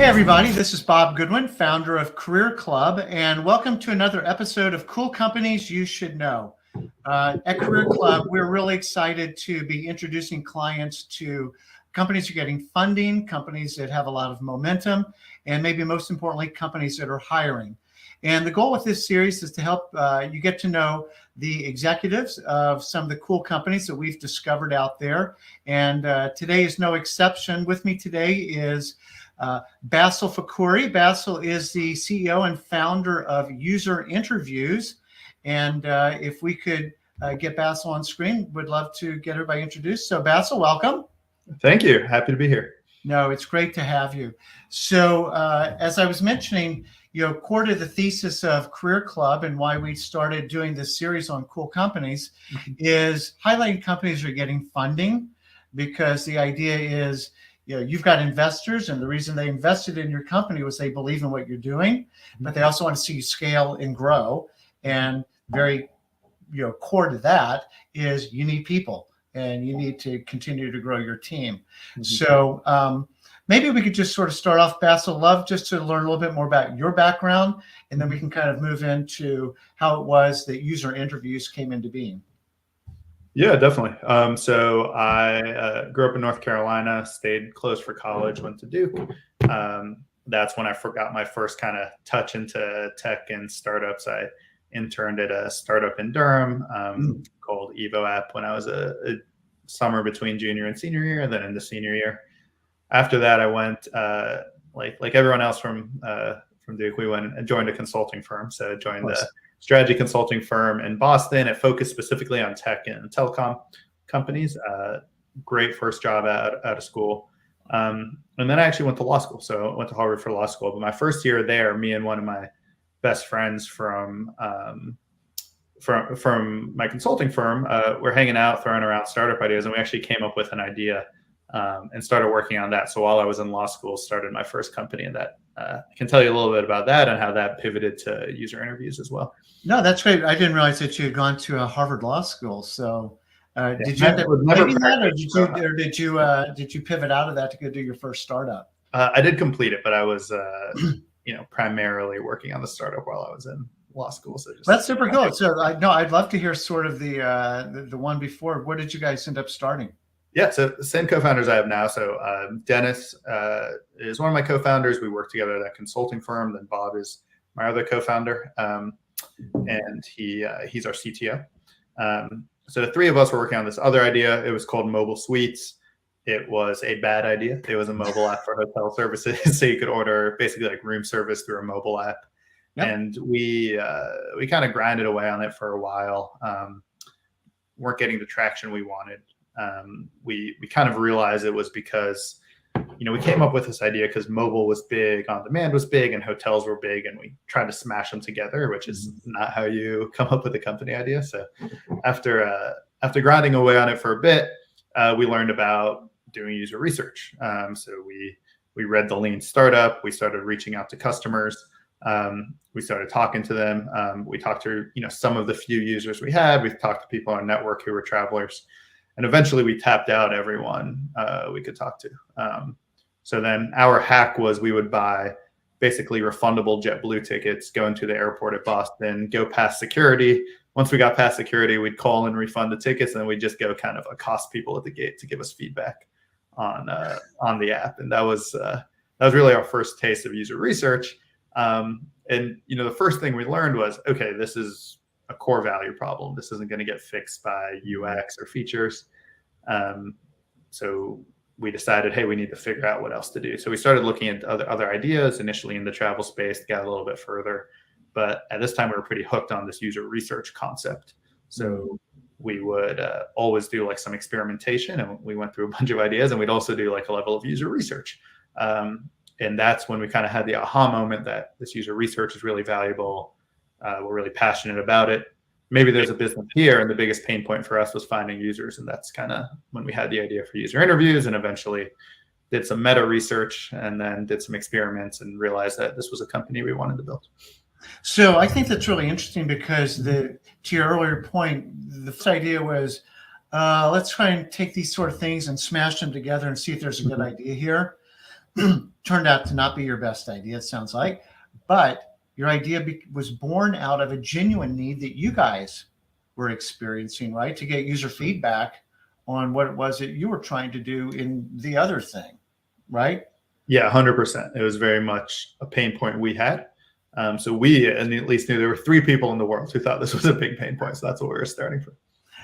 Hey everybody, this is Bob Goodwin, founder of Career Club, and welcome to another episode of Cool Companies You Should Know. At Career Club, we're really excited to be introducing clients to companies who are getting funding, companies that have a lot of momentum, and maybe most importantly, companies that are hiring. And the goal with this series is to help you get to know the executives of some of the cool companies that we've discovered out there. And today is no exception. With me today is Basil Fakhouri. Basil is the CEO and founder of User Interviews. And if we could get Basil on screen, would love to get everybody introduced. So Basil, welcome. Thank you. Happy to be here. No, it's great to have you. So as I was mentioning, core to the thesis of Career Club and why we started doing this series on cool companies is highlighting companies that are getting funding, because the idea is, you've got investors, and the reason they invested in your company was they believe in what you're doing, but they also want to see you scale and grow. And very, core to that is you need people, and you need to continue to grow your team. So maybe we could just sort of start off, Basil. Love just to learn a little bit more about your background, and then we can kind of move into how it was that User Interviews came into being. Yeah, definitely. So I grew up in North Carolina, stayed close for college, went to Duke. That's when I got my first kind of touch into tech and startups. I interned at a startup in Durham called Evo App when I was a summer between junior and senior year, and then into senior year. After that, I went like everyone else from Duke. We went and joined a consulting firm. So I joined the strategy consulting firm in Boston. It focused specifically on tech and telecom companies. Great first job out of school. And then I actually went to law school. So I went to Harvard for law school. But my first year there, me and one of my best friends from my consulting firm were hanging out, throwing around startup ideas. And we actually came up with an idea and started working on that. So while I was in law school, started my first company, and that I can tell you a little bit about that and how that pivoted to User Interviews as well. No, that's great. I didn't realize that you had gone to a Harvard Law School. So did you end up completing that, or did you pivot out of that to go do your first startup? I did complete it, but I was primarily working on the startup while I was in law school. So that's super cool. So I'd love to hear sort of the one before. What did you guys end up starting? Yeah, so the same co-founders I have now. So Dennis is one of my co-founders. We work together at that consulting firm. Then Bob is my other co-founder, and he's our CTO. So the three of us were working on this other idea. It was called Mobile Suites. It was a bad idea. It was a mobile app for hotel services, so you could order basically like room service through a mobile app. Yep. And we kind of grinded away on it for a while. Weren't getting the traction we wanted. We kind of realized it was because, we came up with this idea because mobile was big, on demand was big, and hotels were big, and we tried to smash them together, which is not how you come up with a company idea. So after grinding away on it for a bit, we learned about doing user research. So we read the Lean Startup. We started reaching out to customers. We started talking to them. We talked to some of the few users we had. We talked to people on our network who were travelers. And eventually we tapped out everyone we could talk to. So then our hack was we would buy basically refundable JetBlue tickets, go into the airport at Boston, go past security. Once we got past security, we'd call and refund the tickets, and then we'd just go kind of accost people at the gate to give us feedback on the app. And that was really our first taste of user research. And the first thing we learned was, okay, this is a core value problem. This isn't going to get fixed by UX or features. So we decided, hey, we need to figure out what else to do. So we started looking at other ideas, initially in the travel space, got a little bit further. But at this time, we were pretty hooked on this user research concept. So we would always do like some experimentation, and we went through a bunch of ideas, and we'd also do like a level of user research. And that's when we kind of had the aha moment that this user research is really valuable. We're really passionate about it. Maybe there's a business here, and the biggest pain point for us was finding users. And that's kind of when we had the idea for User Interviews, and eventually did some meta research, and then did some experiments and realized that this was a company we wanted to build. So I think that's really interesting because to your earlier point, the first idea was, let's try and take these sort of things and smash them together and see if there's a good idea here. turned out to not be your best idea, it sounds like, but your idea was born out of a genuine need that you guys were experiencing, right? To get user feedback on what it was that you were trying to do in the other thing, right? Yeah, 100%. It was very much a pain point we had. So we at least knew there were 3 people in the world who thought this was a big pain point. So that's what we were starting from.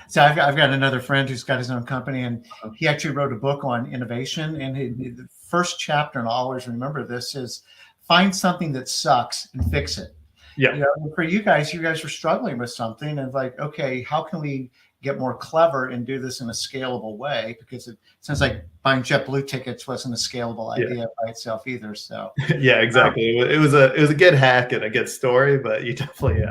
So I've got another friend who's got his own company, and he actually wrote a book on innovation. And the first chapter, and I'll always remember this, is find something that sucks and fix it. Yeah. You know, for you guys were struggling with something, and like, okay, how can we get more clever and do this in a scalable way? Because it sounds like buying JetBlue tickets wasn't a scalable idea by itself either. So yeah, exactly. It was a good hack and a good story, but you definitely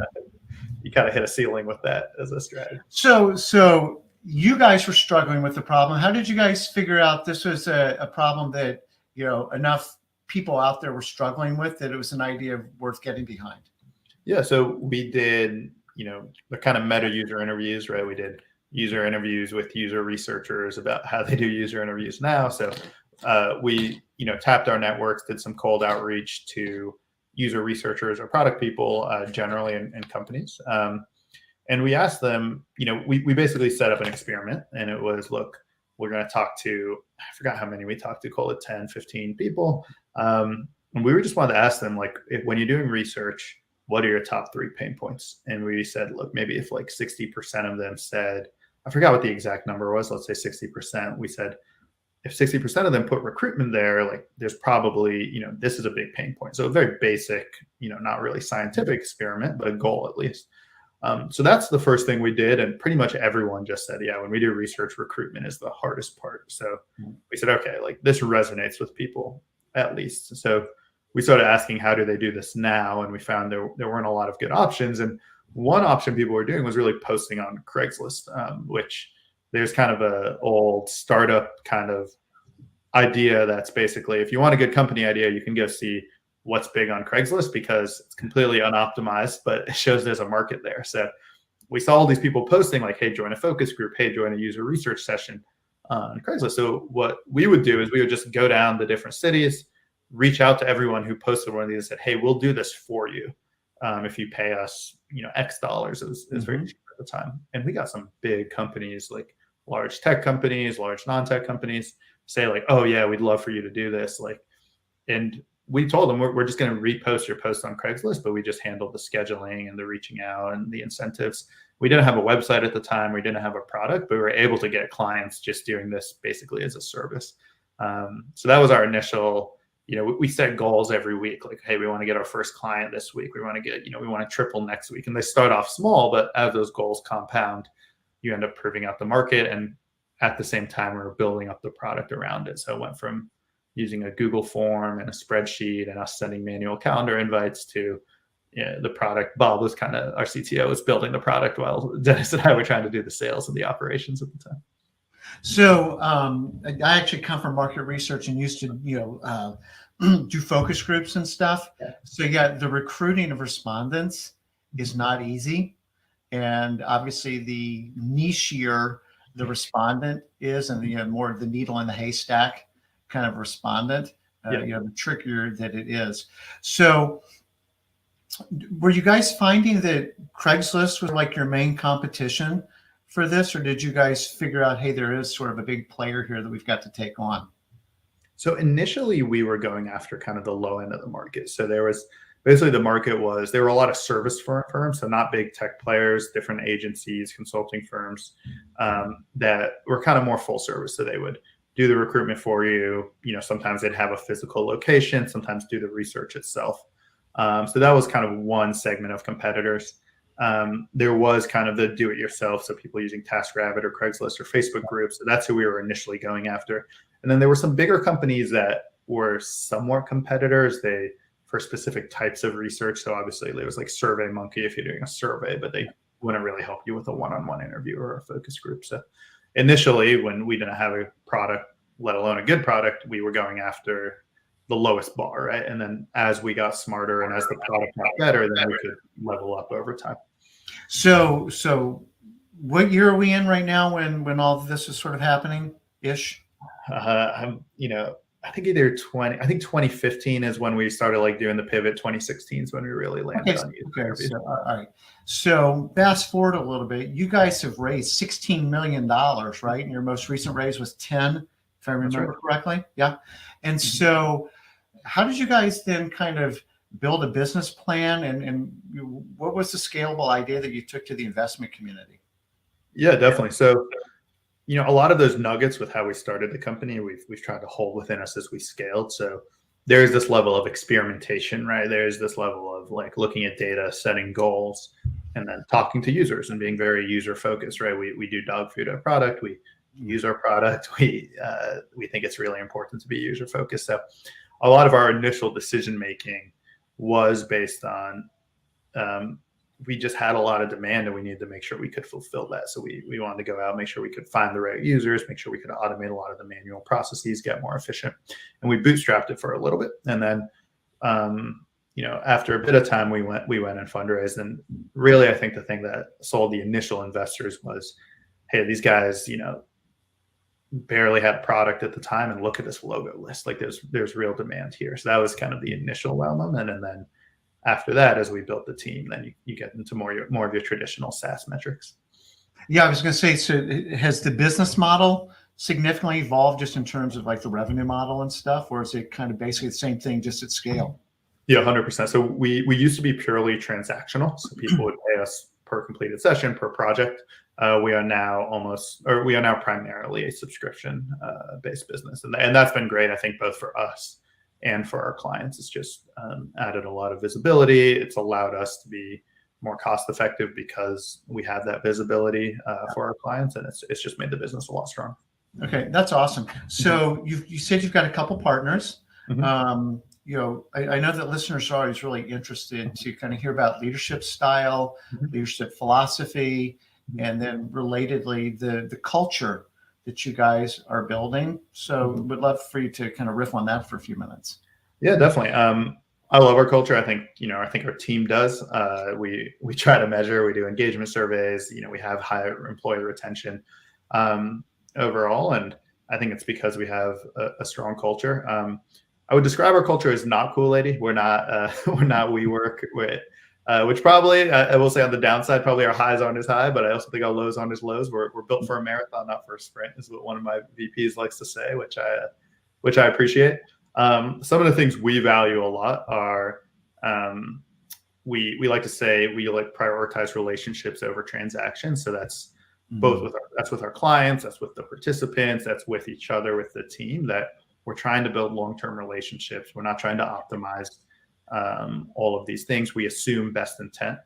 you kind of hit a ceiling with that as a strategy. So you guys were struggling with the problem. How did you guys figure out this was a problem that, you know, enough people out there were struggling with that it was an idea worth getting behind? Yeah, so we did, you know, the kind of meta user interviews, right? We did user interviews with user researchers about how they do user interviews now. So we, you know, tapped our networks, did some cold outreach to user researchers or product people generally in companies. And we asked them, you know, we basically set up an experiment, and it was, look, we're going to talk to, I forgot how many we talked to, call it 10, 15 people. And we were just wanted to ask them, like, when you're doing research, what are your top 3 pain points? And we said, look, maybe if like 60% of them said, I forgot what the exact number was, let's say 60%, we said, if 60% of them put recruitment there, like there's probably, you know, this is a big pain point. So a very basic, you know, not really scientific experiment, but a goal at least. So that's the first thing we did. And pretty much everyone just said, yeah, when we do research, recruitment is the hardest part. So we said, okay, like this resonates with people at least. So we started asking, how do they do this now? And we found there weren't a lot of good options. And one option people were doing was really posting on Craigslist, which there's kind of a old startup kind of idea that's basically, if you want a good company idea, you can go see what's big on Craigslist because it's completely unoptimized, but it shows there's a market there. So we saw all these people posting like, hey, join a focus group, hey, join a user research session on Craigslist. So what we would do is we would just go down the different cities, reach out to everyone who posted one of these and said, hey, we'll do this for you. If you pay us, you know, X dollars, it was very cheap at the time. And we got some big companies, like large tech companies, large non-tech companies say like, oh yeah, we'd love for you to do this. Like, and we told them we're just going to repost your post on Craigslist, but we just handled the scheduling and the reaching out and the incentives. We didn't have a website at the time. We didn't have a product, but we were able to get clients just doing this basically as a service. So that was our initial, you know, we set goals every week. Like, hey, we want to get our first client this week. We want to get, you know, we want to triple next week. And they start off small, but as those goals compound, you end up proving out the market. And at the same time, we were building up the product around it. So it went from using a Google form and a spreadsheet and us sending manual calendar invites to, you know, the product. Bob was kind of, our CTO was building the product while Dennis and I were trying to do the sales and the operations at the time. So I actually come from market research and used to, you know, do focus groups and stuff. Yeah. So yeah, the recruiting of respondents is not easy. And obviously the nichier the respondent is, and you know, more of the needle in the haystack kind of respondent, you know, the trickier that it is. So were you guys finding that Craigslist was like your main competition for this, or did you guys figure out, hey, there is sort of a big player here that we've got to take on? So initially we were going after kind of the low end of the market. So there was basically, the market was, there were a lot of service firms, so not big tech players, different agencies, consulting firms that were kind of more full service. So they would do the recruitment for you. You know, sometimes they'd have a physical location, sometimes do the research itself. So that was kind of one segment of competitors. There was kind of the do-it-yourself, so people using TaskRabbit or Craigslist or Facebook groups. So that's who we were initially going after. And then there were some bigger companies that were somewhat competitors. They, for specific types of research. So obviously there was like SurveyMonkey if you're doing a survey, but they wouldn't really help you with a one-on-one interview or a focus group. So initially, when we didn't have a product, let alone a good product, we were going after the lowest bar, right? And then as we got smarter and as the product got better, then we could level up over time. So what year are we in right now when all of this is sort of happening ish? You know, I think either 2015 is when we started like doing the pivot. 2016 is when we really landed on user interviews. So, all right. So fast forward a little bit. You guys have raised $16 million, right? And your most recent raise was 10, if I remember correctly. Yeah. And so how did you guys then kind of build a business plan, and what was the scalable idea that you took to the investment community? Yeah, definitely. So, a lot of those nuggets with how we started the company, we've tried to hold within us as we scaled. So there's this level of experimentation, right? There's this level of like looking at data, setting goals, and then talking to users and being very user focused, right? We do dog food, our product. We use our product. We think it's really important to be user focused. So a lot of our initial decision making was based on we just had a lot of demand and we needed to make sure we could fulfill that. So we wanted to go out, make sure we could find the right users, make sure we could automate a lot of the manual processes, get more efficient. And we bootstrapped it for a little bit. And then, after a bit of time, we went and fundraised. And really, I think the thing that sold the initial investors was, hey, these guys, barely had product at the time, and look at this logo list. Like there's real demand here. So that was kind of the initial wow moment. And then after that, as we built the team, then you get into more of your traditional SaaS metrics. Yeah, I was going to say, so has the business model significantly evolved just in terms of like the revenue model and stuff, or is it kind of basically the same thing, just at scale? Yeah, 100%. So we used to be purely transactional. So people would pay us per completed session, per project. We are now primarily a subscription based business. And that's been great, I think, both for us and for our clients. It's just added a lot of visibility. It's allowed us to be more cost effective because we have that visibility for our clients, and it's just made the business a lot stronger. Okay, that's awesome. So you said you've got a couple partners. I know that listeners are always really interested to kind of hear about leadership style, leadership philosophy, and then relatedly the culture that you guys are building. So would love for you to kind of riff on that for a few minutes. Yeah, definitely. I love our culture. I think our team does. We try to measure, we do engagement surveys, we have high employee retention overall. And I think it's because we have a strong culture. I would describe our culture as not cool lady. We're not WeWork, which probably, I will say on the downside, probably our highs aren't as high, but I also think our lows aren't as lows. We're built for a marathon, not for a sprint, is what one of my VPs likes to say, which I appreciate. Some of the things we value a lot are, we like to say we like prioritize relationships over transactions. So that's both with our clients, that's with the participants, that's with each other, with the team, that we're trying to build long-term relationships. We're not trying to optimize all of these things. We assume best intent.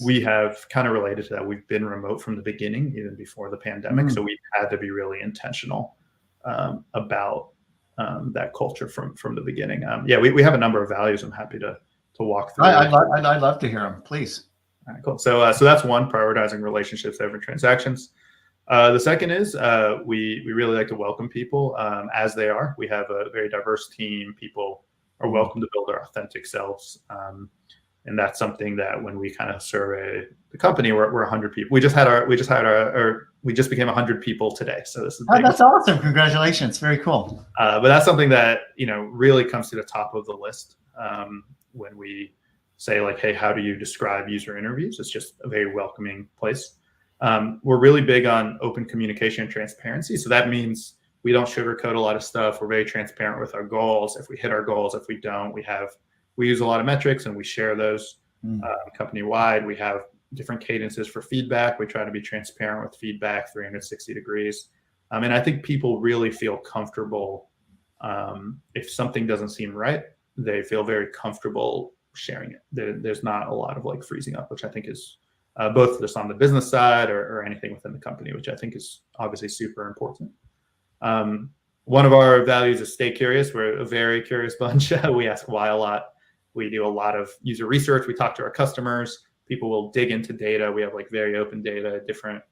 We have kind of related to that. We've been remote from the beginning, even before the pandemic. So we've had to be really intentional about that culture from the beginning. We have a number of values. I'm happy to walk through. I'd love to hear them, please. All right, cool. So that's one, prioritizing relationships over transactions. The second is we really like to welcome people as they are. We have a very diverse team. People are welcome to build their authentic selves. And that's something that when we kind of survey the company, we're 100 people. We just became 100 people today. So this is that's awesome. Congratulations. Very cool. But that's something that, really comes to the top of the list when we say like, hey, how do you describe user interviews? It's just a very welcoming place. We're really big on open communication and transparency. So that means we don't sugarcoat a lot of stuff. We're very transparent with our goals. If we hit our goals, if we don't, we use a lot of metrics and we share those company-wide. We have different cadences for feedback. We try to be transparent with feedback 360 degrees. And I think people really feel comfortable. If something doesn't seem right, they feel very comfortable sharing it. There's not a lot of like freezing up, which I think is both just on the business side or anything within the company, which I think is obviously super important. One of our values is stay curious. We're a very curious bunch. We ask why a lot. We do a lot of user research. We talk to our customers. People will dig into data. We have like very open data, different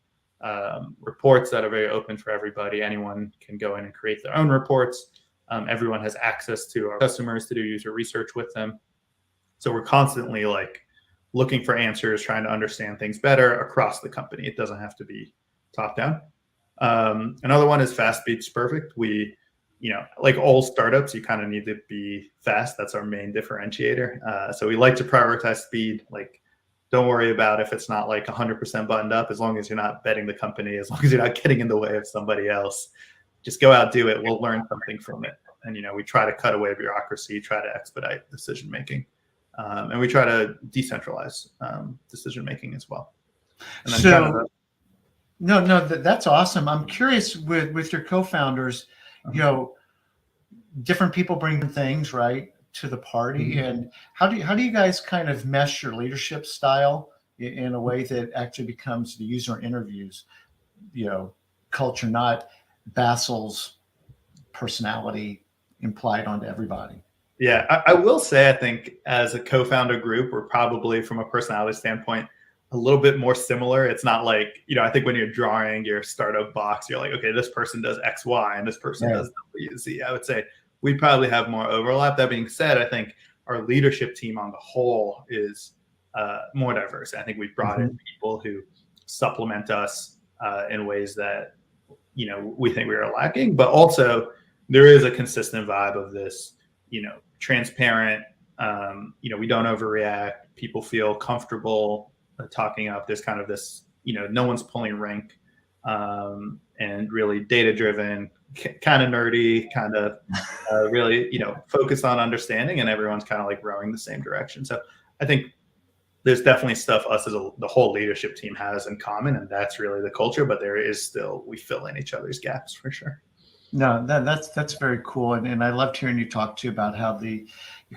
reports that are very open for everybody. Anyone can go in and create their own reports. Everyone has access to our customers to do user research with them. So we're constantly like looking for answers, trying to understand things better across the company. It doesn't have to be top down. Another one is fast beats perfect. We like all startups, you kind of need to be fast. That's our main differentiator. So we like to prioritize speed. Like, don't worry about if it's not like 100% buttoned up, as long as you're not betting the company, as long as you're not getting in the way of somebody else. Just go out, do it. We'll learn something from it. And, we try to cut away bureaucracy, try to expedite decision-making. And we try to decentralize decision-making as well. And then so, that's awesome. I'm curious with your co-founders, different people bring things right to the party, and how do you guys kind of mesh your leadership style in a way that actually becomes the user interviews, culture, not Basil's personality implied onto everybody? Yeah, I will say, I think as a co-founder group, we're probably from a personality standpoint a little bit more similar. It's not like, I think when you're drawing your startup box, you're like, okay, this person does X, Y, and this person does W, Z. I would say we probably have more overlap. That being said, I think our leadership team on the whole is more diverse. I think we've brought in people who supplement us in ways that, we think we are lacking, but also there is a consistent vibe of this, transparent, we don't overreact. People feel comfortable talking up. There's kind of this, no one's pulling rank, and really data driven, kind of nerdy, kind of really, focused on understanding, and everyone's kind of like rowing the same direction. So I think there's definitely stuff us as the whole leadership team has in common, and that's really the culture. But there is still, we fill in each other's gaps for sure. No, that's very cool, and I loved hearing you talk too about how you're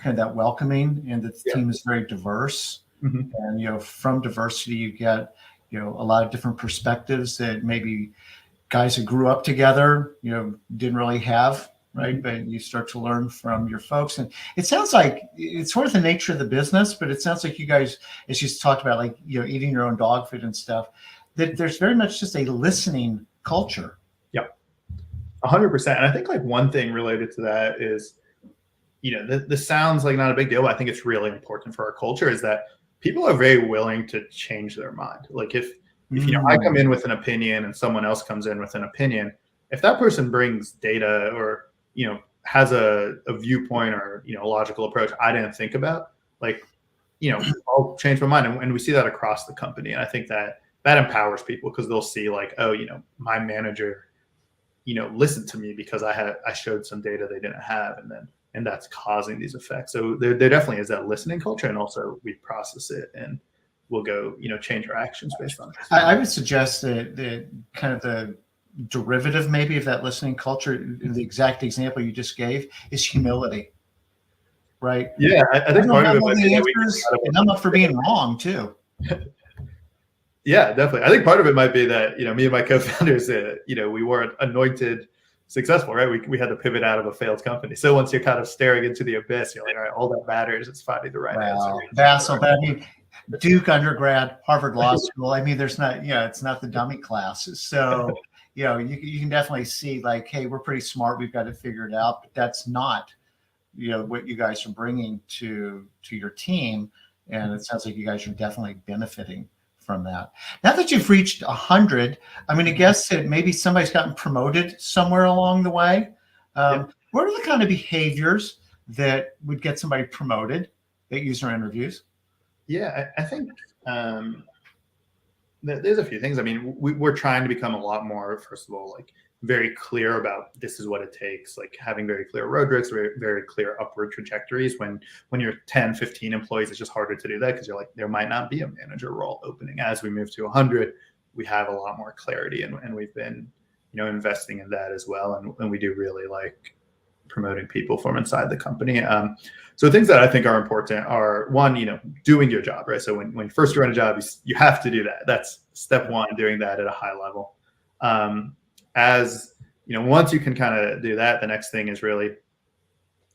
kind of that welcoming, and the team is very diverse, and from diversity you get a lot of different perspectives that maybe guys who grew up together didn't really have, right? But you start to learn from your folks, and it sounds like it's sort of the nature of the business, but it sounds like you guys, as you talked about, like eating your own dog food and stuff, that there's very much just a listening culture. 100%. And I think like one thing related to that is, this sounds like not a big deal, but I think it's really important for our culture is that people are very willing to change their mind. Like if I come in with an opinion and someone else comes in with an opinion, if that person brings data or, has a viewpoint or, a logical approach I didn't think about, like, I'll change my mind. And we see that across the company. And I think that empowers people because they'll see like, oh, my manager listen to me because I showed some data they didn't have, and that's causing these effects. So there definitely is that listening culture, and also we process it and we'll go, change our actions based on it. I would suggest that kind of the derivative maybe of that listening culture, the exact example you just gave, is humility, right? Yeah, I think part of it might be answers, and I'm up for being wrong too. Yeah, definitely. I think part of it might be that, me and my co-founders, we weren't anointed successful, right? We had to pivot out of a failed company. So once you're kind of staring into the abyss, you're like, all right, all that matters is finding the right answer. Basil, but I mean, Duke undergrad, Harvard Law School. I mean, there's not, it's not the dummy classes. So, you can definitely see like, hey, we're pretty smart. We've got it figured out. But that's not, what you guys are bringing to your team. And it sounds like you guys are definitely benefiting from that. Now that you've reached 100, I'm going to guess that maybe somebody's gotten promoted somewhere along the way. What are the kind of behaviors that would get somebody promoted at user interviews? Yeah, I think there's a few things. I mean, we're trying to become a lot more, first of all, like very clear about this is what it takes, like having very clear roadmaps, very clear upward trajectories. When you're 10, 15 employees, it's just harder to do that because you're like, there might not be a manager role opening. As we move to 100, we have a lot more clarity, and we've been, investing in that as well. And we do really like promoting people from inside the company. So things that I think are important are, one, doing your job, right? So when you first run a job, you have to do that. That's step one, doing that at a high level. As once you can kind of do that, the next thing is really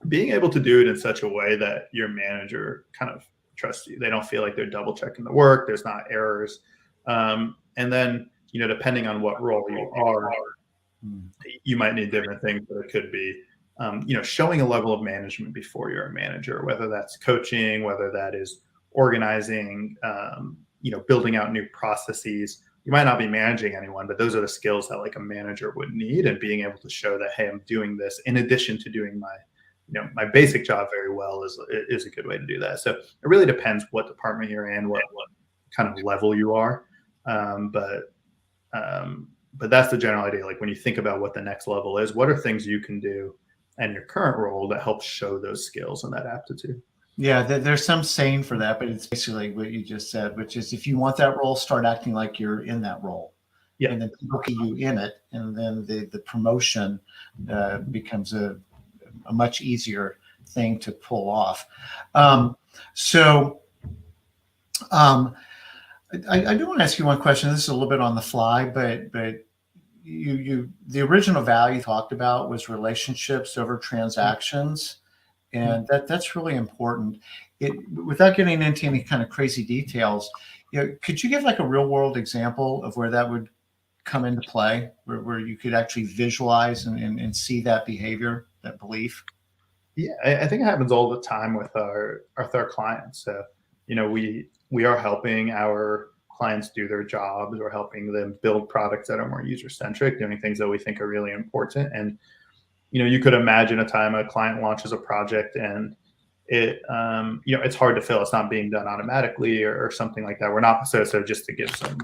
being able to do it in such a way that your manager kind of trusts you. They don't feel like they're double checking the work. There's not errors. And then, depending on what role you are, you might need different things, but it could be, showing a level of management before you're a manager, whether that's coaching, whether that is organizing, building out new processes. you might not be managing anyone, but those are the skills that like a manager would need, and being able to show that, hey, I'm doing this in addition to doing my basic job very well is a good way to do that. So it really depends what department you're in, what kind of level you are. But that's the general idea. Like when you think about what the next level is, what are things you can do in your current role that helps show those skills and that aptitude? Yeah, there's some saying for that, but it's basically what you just said, which is if you want that role, start acting like you're in that role. Yeah. And then people see you in it, and then the promotion becomes a much easier thing to pull off. I do want to ask you one question. This is a little bit on the fly, but the original value you talked about was relationships over transactions, and that's really important. Without getting into any kind of crazy details, could you give like a real world example of where that would come into play, where you could actually visualize and see that behavior, that belief? Yeah, I think it happens all the time with our clients. So, we are helping our clients do their jobs, or helping them build products that are more user-centric, doing things that we think are really important. And, you could imagine a time a client launches a project and it's hard to fill. It's not being done automatically or something like that. We're not, so just to give some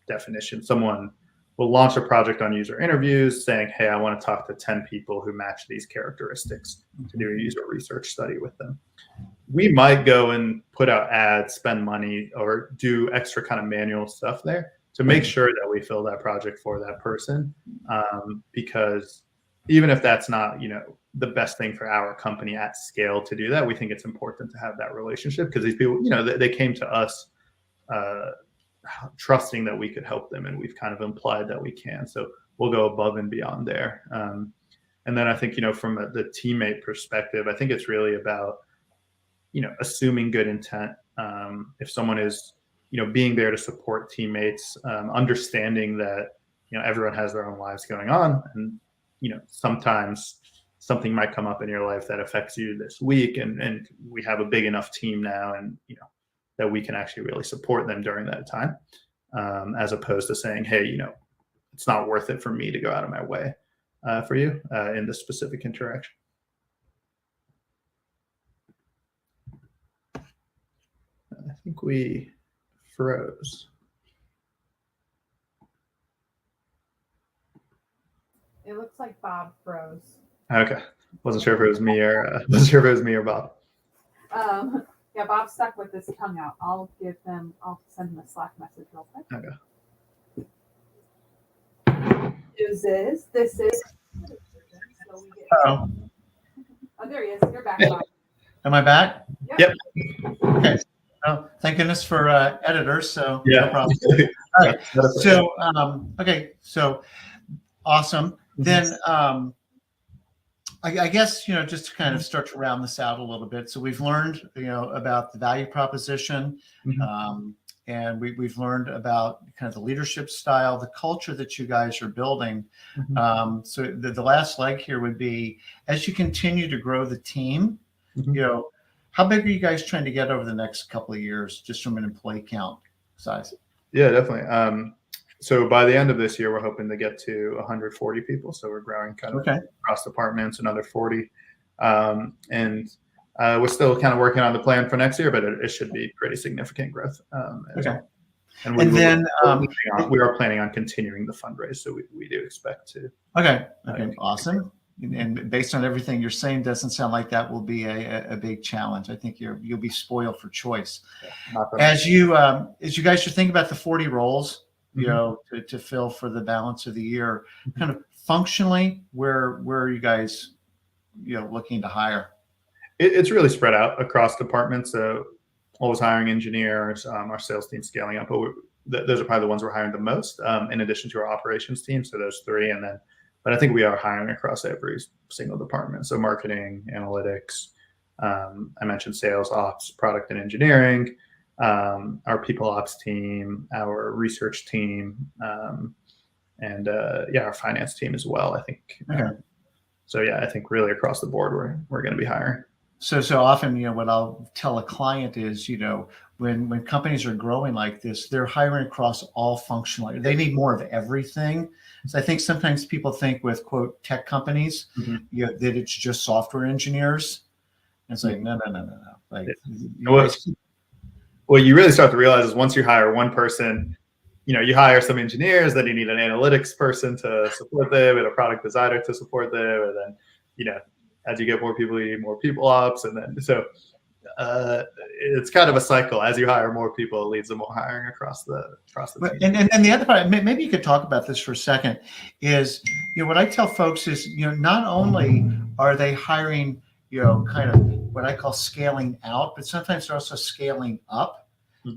definition, someone will launch a project on user interviews saying, hey, I want to talk to 10 people who match these characteristics to do a user research study with them. We might go and put out ads, spend money, or do extra kind of manual stuff there to make sure that we fill that project for that person. Because even if that's not, the best thing for our company at scale to do that, we think it's important to have that relationship, because these people, they came to us trusting that we could help them, and we've kind of implied that we can. So we'll go above and beyond there. And then I think, from the teammate perspective, I think it's really about, assuming good intent. If someone is, being there to support teammates, understanding that, everyone has their own lives going on, and, sometimes something might come up in your life that affects you this week, and we have a big enough team now, and, that we can actually really support them during that time, as opposed to saying, hey, it's not worth it for me to go out of my way for you in this specific interaction. I think we froze. It looks like Bob froze. Okay, wasn't sure if it was me or Bob. Yeah, Bob's stuck with his tongue out. I'll send him a Slack message real quick. Okay. This is. Oh, There he is. You're back, Bob. am I back? Yep. Okay. Oh, thank goodness for editors. So Yeah. no problem. All right. So okay. So awesome. Then I guess, just to kind of start to round this out a little bit. So we've learned, about the value proposition, and we've learned about kind of the leadership style, the culture that you guys are building. So the last leg here would be, as you continue to grow the team, how big are you guys trying to get over the next couple of years, just from an employee count size? Yeah, definitely. So by the end of this year, we're hoping to get to 140 people. So we're growing kind of across departments, another 40. And we're still kind of working on the plan for next year, but it should be pretty significant growth. And we are planning on continuing the fundraise. So we do expect to. Okay, awesome. And based on everything you're saying, doesn't sound like that will be a big challenge. I think you'll be spoiled for choice. As you guys are thinking about the 40 roles, to fill for the balance of the year, kind of functionally, where are you guys, looking to hire? It's really spread out across departments. So always hiring engineers, our sales team scaling up, but those are probably the ones we're hiring the most, in addition to our operations team. So those three, but I think we are hiring across every single department. So marketing, analytics, I mentioned sales, ops, product and engineering, our people ops team, our research team, and our finance team as well, I think. So yeah, I think really across the board, we're going to be hiring. So often, what I'll tell a client is, when companies are growing like this, they're hiring across all functional. They need more of everything. So I think sometimes people think with quote tech companies, that it's just software engineers. And it's like, no. Like, what you really start to realize is once you hire one person, you hire some engineers, then you need an analytics person to support them and a product designer to support them. And then, as you get more people, you need more people ops. And then, so it's kind of a cycle. As you hire more people, it leads to more hiring across the team. And the other part, maybe you could talk about this for a second, is, what I tell folks is, not only are they hiring, kind of what I call scaling out, but sometimes they're also scaling up,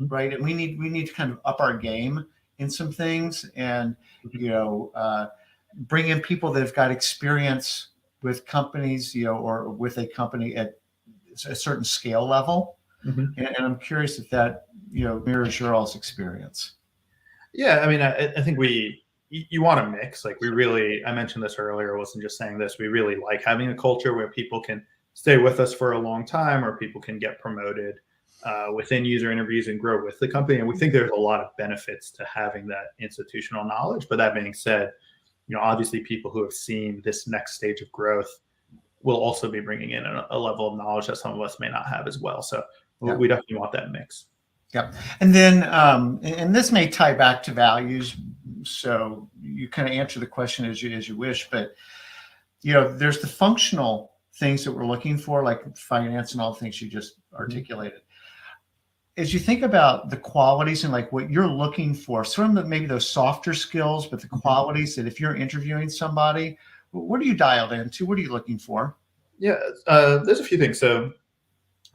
right? And we need to kind of up our game in some things, and bring in people that have got experience with companies, or with a company at a certain scale level. And I'm curious if that mirrors your all's experience. Yeah, I mean, I think you want to mix. Like I mentioned this earlier, I wasn't just saying this. We really like having a culture where people can stay with us for a long time, or people can get promoted within user interviews and grow with the company. And we think there's a lot of benefits to having that institutional knowledge. But that being said, obviously people who have seen this next stage of growth will also be bringing in a level of knowledge that some of us may not have as well. So we definitely want that mix. Yeah. And then, and this may tie back to values. So you kind of answer the question as you wish, but, there's the functional things that we're looking for, like finance and all the things you just articulated. As you think about the qualities and like what you're looking for, some of maybe those softer skills, but the qualities that if you're interviewing somebody, what are you dialed into? What are you looking for? Yeah, there's a few things. So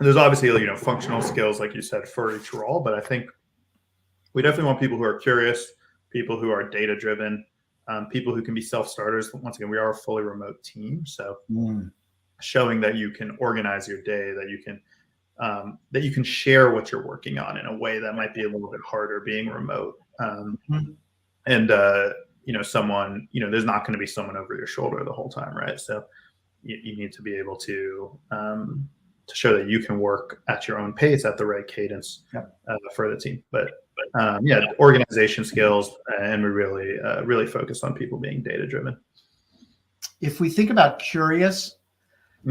there's obviously, functional skills, like you said, for each role, but I think we definitely want people who are curious, people who are data driven, people who can be self-starters. Once again, we are a fully remote team. So showing that you can organize your day, that you can share what you're working on in a way that might be a little bit harder being remote. And, someone, there's not going to be someone over your shoulder the whole time, right? So you need to be able to show that you can work at your own pace, at the right cadence for the team. But organization skills, and we really focus on people being data driven. If we think about curious,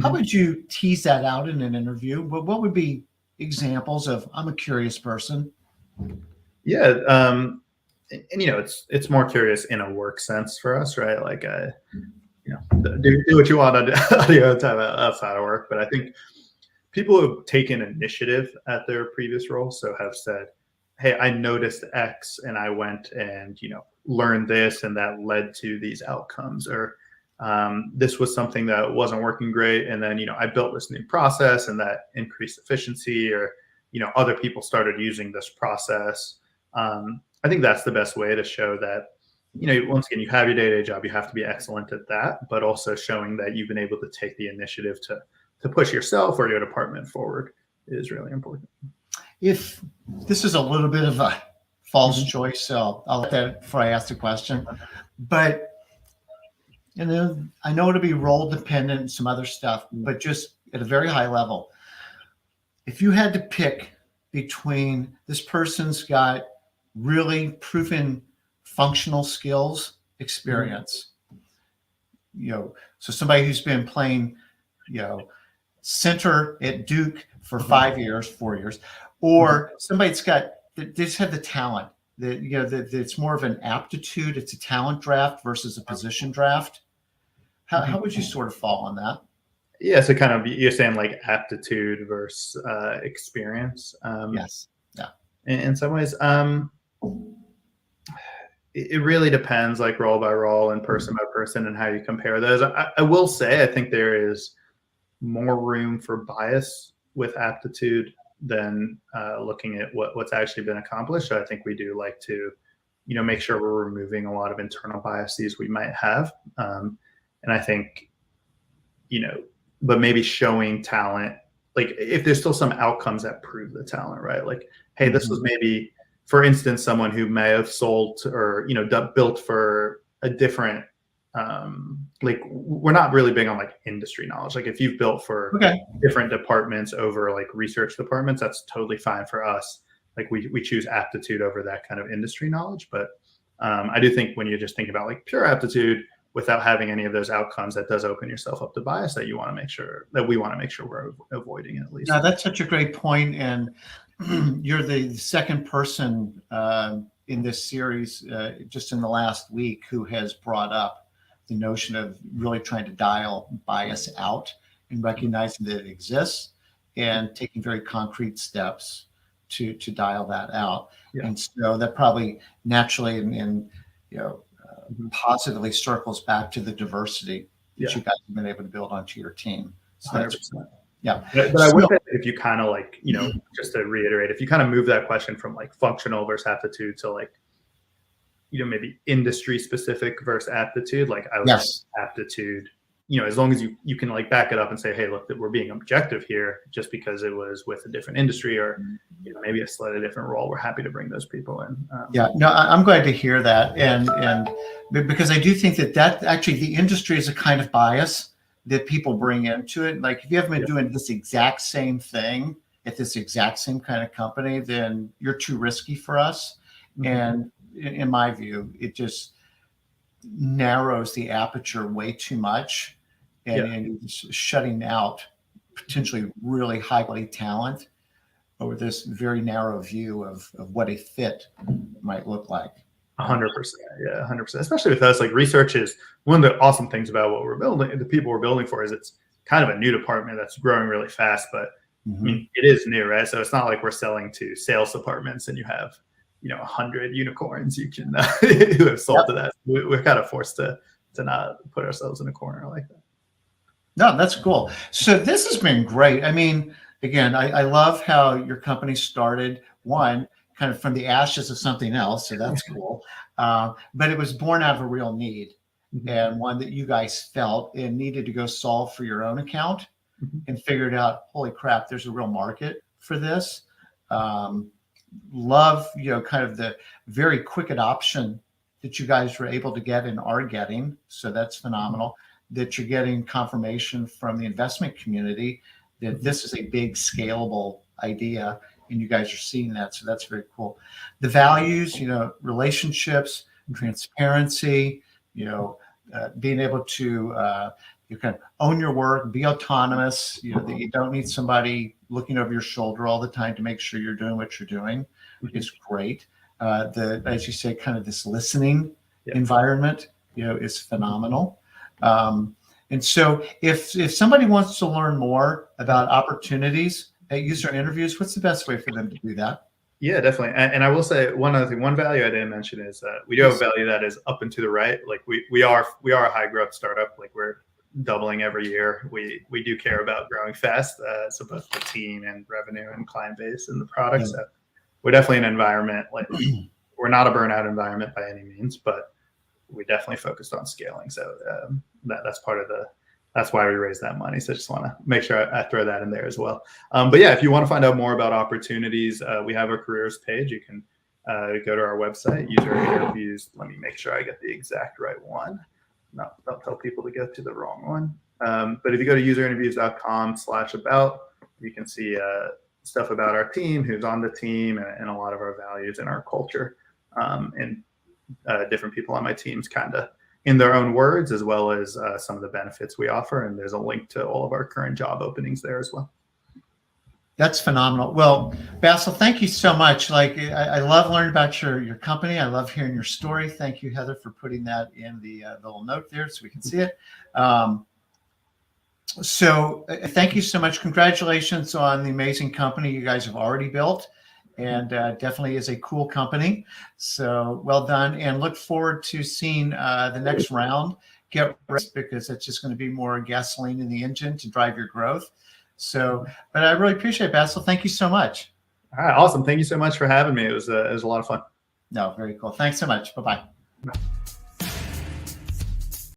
how would you tease that out in an interview? What would be examples of I'm a curious person? Yeah, and it's more curious in a work sense for us, right? Like, do what you want on your own time outside of work. But I think people who have taken initiative at their previous role, so have said, hey, I noticed X and I went and, learned this and that led to these outcomes, or this was something that wasn't working great. And then, I built this new process and that increased efficiency, or, other people started using this process. I think that's the best way to show that, once again, you have your day-to-day job, you have to be excellent at that, but also showing that you've been able to take the initiative to push yourself or your department forward is really important. If this is a little bit of a false choice, so I'll let that before I ask the question, but I know it'll be role dependent and some other stuff, but just at a very high level, if you had to pick between this person's got really proven functional skills experience, so somebody who's been playing, center at Duke for 5 years, 4 years, or somebody they just have the talent that, that it's more of an aptitude. It's a talent draft versus a position draft. How would you sort of fall on that? Yeah. So kind of, you're saying like aptitude versus experience. Yes. Yeah. In some ways, it really depends, like role by role and person by person, and how you compare those. I will say, I think there is more room for bias with aptitude than looking at what's actually been accomplished. So I think we do like to, make sure we're removing a lot of internal biases we might have. And I think, but maybe showing talent, like if there's still some outcomes that prove the talent, right? Like, hey, this was maybe, for instance, someone who may have sold or, built for a different like we're not really big on like industry knowledge. Like if you've built for different departments over like research departments, that's totally fine for us. Like we choose aptitude over that kind of industry knowledge. But I do think when you just think about like pure aptitude without having any of those outcomes, that does open yourself up to bias that you want to make sure that we want to make sure we're avoiding at least. No, that's such a great point. And you're the second person in this series just in the last week who has brought up the notion of really trying to dial bias out and recognizing that it exists and taking very concrete steps to dial that out. Yeah. And so that probably naturally and positively circles back to the diversity that you guys have been able to build onto your team. So 100%. Yeah. But I would say if you kind of like, just to reiterate, if you kind of move that question from like functional versus aptitude to like, maybe industry specific versus aptitude, like I would say aptitude, as long as you can like back it up and say, hey, look, that we're being objective here just because it was with a different industry or maybe a slightly different role, we're happy to bring those people in. I'm glad to hear that. And because I do think that actually the industry is a kind of bias that people bring into it. Like if you haven't been doing this exact same thing at this exact same kind of company, then you're too risky for us. And in my view, it just narrows the aperture way too much and it's shutting out potentially really high quality talent over this very narrow view of what a fit might look like. 100%. Yeah, 100%. Especially with us, like research is one of the awesome things about what we're building. The people we're building for is it's kind of a new department that's growing really fast, but I mean, it is new, right? So it's not like we're selling to sales departments and you have 100 unicorns you can who have sold to that. We're kind of forced to not put ourselves in a corner like that. No, that's cool. So this has been great. I mean, again, I love how your company started one kind of from the ashes of something else. So that's cool. But it was born out of a real need and one that you guys felt and needed to go solve for your own account and figured out, holy crap, there's a real market for this. Love, kind of the very quick adoption that you guys were able to get and are getting. So that's phenomenal that you're getting confirmation from the investment community that this is a big scalable idea and you guys are seeing that. So that's very cool. The values, relationships, transparency, being able to you can own your work, be autonomous, that you don't need somebody looking over your shoulder all the time to make sure you're doing what you're doing is great. As you say, kind of this listening environment, is phenomenal. And so if somebody wants to learn more about opportunities at user interviews, what's the best way for them to do that? Yeah, definitely. And I will say one other thing, one value I didn't mention is that we do have a value that is up and to the right. Like we are a high growth startup. Like we're doubling every year. We do care about growing fast. So both the team and revenue and client base and the product. So we're definitely an environment, like we're not a burnout environment by any means, but we definitely focused on scaling. So that's part of that's why we raised that money. So I just want to make sure I throw that in there as well. But yeah, if you want to find out more about opportunities, we have a careers page. You can go to our website, user interviews. Let me make sure I get the exact right one. No, don't tell people to go to the wrong one. But if you go to userinterviews.com/about, you can see stuff about our team, who's on the team, and a lot of our values and our culture. And different people on my teams kind of in their own words, as well as some of the benefits we offer. And there's a link to all of our current job openings there as well. That's phenomenal. Well, Basil, thank you so much. Like I love learning about your company. I love hearing your story. Thank you, Heather, for putting that in the little note there so we can see it. So thank you so much. Congratulations on the amazing company you guys have already built. And definitely is a cool company. So well done, and look forward to seeing the next round get ready, because it's just going to be more gasoline in the engine to drive your growth. So, but I really appreciate it, Basil. Thank you so much. All right, awesome. Thank you so much for having me. It was a lot of fun. No, very cool. Thanks so much. Bye-bye.